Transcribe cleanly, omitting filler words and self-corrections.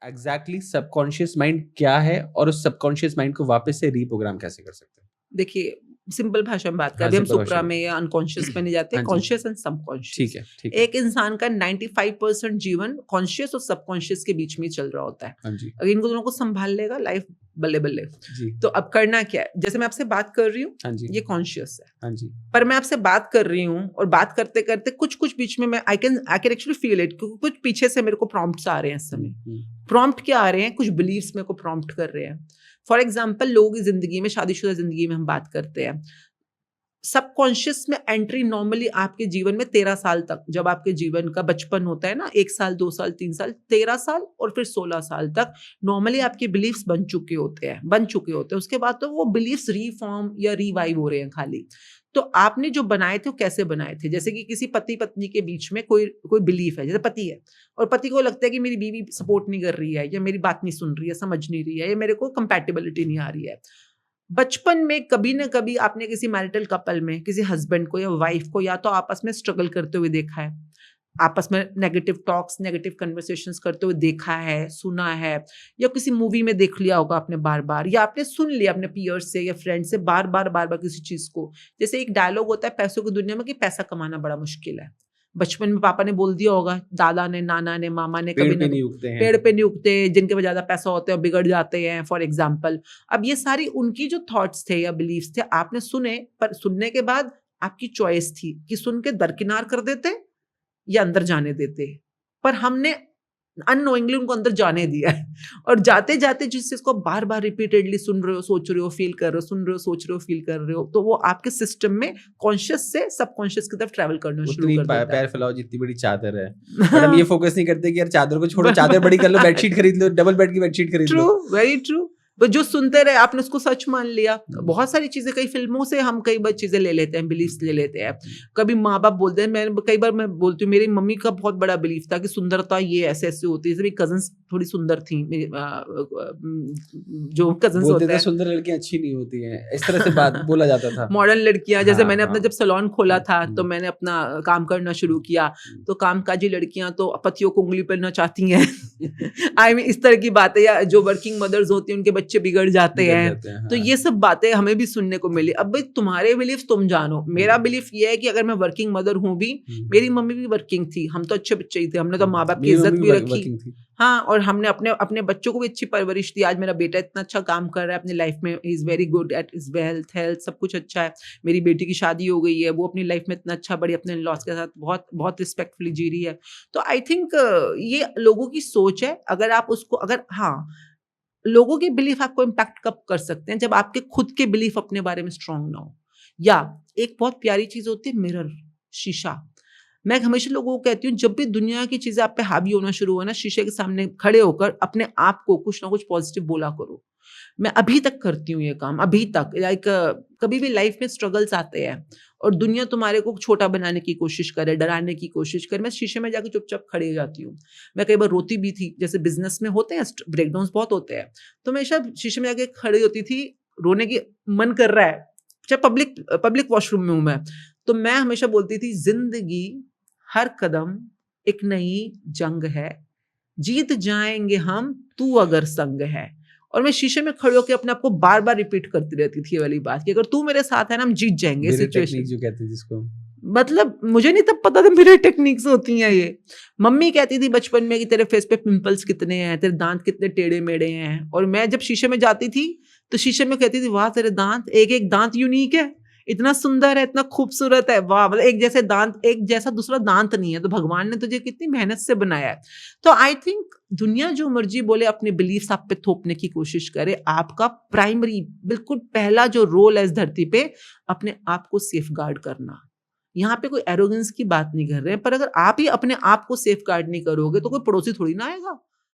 Exactly subconscious mind क्या है और उस सबकॉन्शियस माइंड को वापस से रीप्रोग्राम कैसे कर सकते हैं? देखिए, सिंपल भाषा में बात करें, हाँ, अभी हम सिंपल भाषा सुप्रा में। में या अनकॉन्शियस में नहीं जाते, हाँ जी, कॉन्शियस एंड ठीक सबकॉन्शियस। है, ठीक है। एक इंसान का 95% जीवन कॉन्शियस और सबकॉन्शियस के बीच में ही चल रहा होता है। हाँ जी, अगर इनको दोनों को संभाल लेगा, लाइफ बल्ले बल्ले। जी, तो अब करना क्या है? जैसे मैं आपसे बात कर रही हूँ, हाँ जी, ये कॉन्शियस है, हाँ जी, पर मैं आपसे बात कर रही हूँ और बात करते करते कुछ कुछ बीच में मैं I can actually feel it, क्योंकि कुछ पीछे से मेरे को प्रॉम्प्ट्स आ रहे हैं इस समय। प्रॉम्प्ट क्या आ रहे हैं? कुछ बिलीव्स मेरे को प्रॉम्प्ट कर रहे हैं। फॉर एग्जाम्पल, लोगों की जिंदगी में, शादीशुदा जिंदगी में हम बात करते हैं, सबकॉन्शियस में एंट्री नॉर्मली आपके जीवन में 13 साल तक, जब आपके जीवन का बचपन होता है ना, 1 साल 2 साल 3 साल 13 साल और फिर 16 साल तक नॉर्मली आपके बिलीव्स बन चुके होते हैं। उसके बाद तो वो बिलीव्स रीफॉर्म या रिवाइव हो रहे हैं खाली। तो आपने जो बनाए थे वो कैसे बनाए थे? जैसे कि किसी पति पत्नी के बीच में कोई कोई बिलीफ है, जैसे पति है और पति को लगता है कि मेरी बीवी सपोर्ट नहीं कर रही है, या मेरी बात नहीं सुन रही है, समझ नहीं रही है, या मेरे को कंपैटिबिलिटी नहीं आ रही है। बचपन में कभी ना कभी आपने किसी मैरिटल कपल में किसी हस्बैंड को या वाइफ को या तो आपस में स्ट्रगल करते हुए देखा है, आपस में नेगेटिव टॉक्स, नेगेटिव कन्वर्सेशंस करते हुए देखा है, सुना है, या किसी मूवी में देख लिया होगा आपने बार बार, या आपने सुन लिया अपने पीयर्स से या फ्रेंड से बार बार किसी चीज को। जैसे एक डायलॉग होता है पैसों की दुनिया में कि पैसा कमाना बड़ा मुश्किल है। बचपन में पापा ने बोल दिया होगा, दादा ने, नाना ने, मामा ने, पेड़ कभी पे ना नहीं उगते हैं। पेड़ पे नहीं उगते, जिनके पास ज्यादा पैसा होता है और बिगड़ जाते हैं, फॉर एग्जाम्पल। अब ये सारी उनकी जो थॉट्स थे या बिलीव्स थे, आपने सुने, पर सुनने के बाद आपकी चॉइस थी कि सुन के दरकिनार कर देते या अंदर जाने देते। पर हमने अननोइंगली उनको अंदर जाने दिया है, और जाते जाते जिस चीज को बार बार रिपीटेडली सुन रहे हो, सोच रहे हो, फील कर रहे हो, सुन रहे हो, सोच रहे हो, फील कर रहे हो, तो वो आपके सिस्टम में कॉन्शियस से सबकॉन्शियस की तरफ ट्रैवल करना शुरू उतनी कर देता है। पैर फैलाओ जितनी बड़ी चादर है, बट हम ये फोकस नहीं करते कि यार चादर को छोड़ो, चादर बड़ी कर लो, बेडशीट खरीद लो, डबल बेड की बेडशीट खरीद ट्रू, लो। Very true. तो जो सुनते रहे आपने उसको सच मान लिया। बहुत सारी चीजें, कई फिल्मों से हम कई बार चीजें ले लेते हैं, बिलीफ्स ले लेते हैं। कभी माँ बाप बोलते हैं, मैं कई बार मैं बोलती हूँ, मेरी मम्मी का बहुत बड़ा बिलीफ था कि सुंदरता ये ऐसे ऐसे होती है। जैसे मेरी कजन्स थोड़ी सुंदर थी, जो कजन्स बोलते होते थे हैं, सुंदर लड़कियां अच्छी नहीं होती हैं, इस तरह से बात बोला जाता था। मॉडर्न लड़कियां। जैसे हाँ, मैंने अपना हाँ। जब सैलून खोला था, तो हम्म, मैंने अपना काम करना शुरू किया, तो कामकाजी लड़कियां तो पतियों को उंगली पर नचाती हैं। आई मीन इस तरह की बातें, या जो वर्किंग मदर्स होती हैं उनके बच्चे बिगड़ जाते बिगड़ हैं। जाते हैं, तो हाँ। ये सब बातें हमें भी सुनने को मिली। अब भाई तुम्हारे बिलीफ तुम जानो, मेरा बिलीफ ये है कि अगर मैं वर्किंग मदर हूं भी, मेरी मम्मी भी वर्किंग थी, हम तो अच्छे बच्चे ही थे, हमने तो माँ बाप की मेरी इज्जत मम्मी भी रखी। वर्किंग थी। हाँ, और हमने अपने अपने बच्चों को भी अच्छी परवरिश दी। आज मेरा बेटा इतना अच्छा काम कर रहा है अपनी लाइफ में, he is very good at is health, सब कुछ अच्छा है। मेरी बेटी की शादी हो गई है, वो अपनी लाइफ में इतना अच्छा, बड़ी अपने लॉस के साथ बहुत बहुत रिस्पेक्टफुली जी रही है। तो आई थिंक ये लोगों की सोच है। अगर आप उसको, अगर हाँ, लोगों के बिलीफ आपको इम्पैक्ट कब कर सकते हैं? जब आपके खुद के बिलीफ अपने बारे में स्ट्रांग ना हो। या एक बहुत प्यारी चीज होती है मिरर, शीशा। मैं हमेशा लोगों को कहती हूँ, जब भी दुनिया की चीजें आप पे हावी होना शुरू हो ना, शीशे के सामने खड़े होकर अपने आप को कुछ ना कुछ पॉजिटिव बोला करो। मैं अभी तक करती हूँ ये काम, अभी तक। लाइक कभी भी लाइफ में स्ट्रगल्स आते हैं और दुनिया तुम्हारे को छोटा बनाने की कोशिश करे, डराने की कोशिश करे, मैं शीशे में जाकर चुपचाप खड़ी हो जाती हूँ। मैं कई बार रोती भी थी, जैसे बिजनेस में होते हैं ब्रेकडाउन बहुत होते हैं, तो मैं शायद शीशे में जाके खड़ी होती थी, रोने की मन कर रहा है, चाहे पब्लिक वॉशरूम में हूं मैं, तो मैं हमेशा बोलती थी, जिंदगी हर कदम एक नई जंग है, जीत जाएंगे हम, तू अगर संग है। और मैं शीशे में खड़े होकर अपने आप को बार बार रिपीट करती रहती थी ये वाली बात, कि अगर तू मेरे साथ है ना, हम जीत जाएंगे सिचुएशन। जो कहते हैं जिसको, मतलब मुझे नहीं तब पता था मेरे टेक्निक्स होती हैं ये। मम्मी कहती थी बचपन में कि तेरे फेस पे पिंपल्स कितने हैं, तेरे दांत कितने टेढ़े मेढ़े हैं। और मैं जब शीशे में जाती थी तो शीशे में कहती थी, वाह तेरे दांत, एक एक दांत यूनिक है, इतना सुंदर है, इतना खूबसूरत है, वाह, मतलब एक जैसे दांत, एक जैसा दूसरा दांत नहीं है, तो भगवान ने तुझे कितनी मेहनत से बनाया है। तो आई थिंक दुनिया जो मर्जी बोले, अपने बिलीफ्स आप पे थोपने की कोशिश करे, आपका प्राइमरी बिल्कुल पहला जो रोल है इस धरती पे, अपने आप को सेफ गार्ड करना। यहाँ पे कोई एरोगेंस की बात नहीं कर रहे हैं, पर अगर आप ही अपने आप को सेफ गार्ड नहीं करोगे तो कोई पड़ोसी थोड़ी ना आएगा।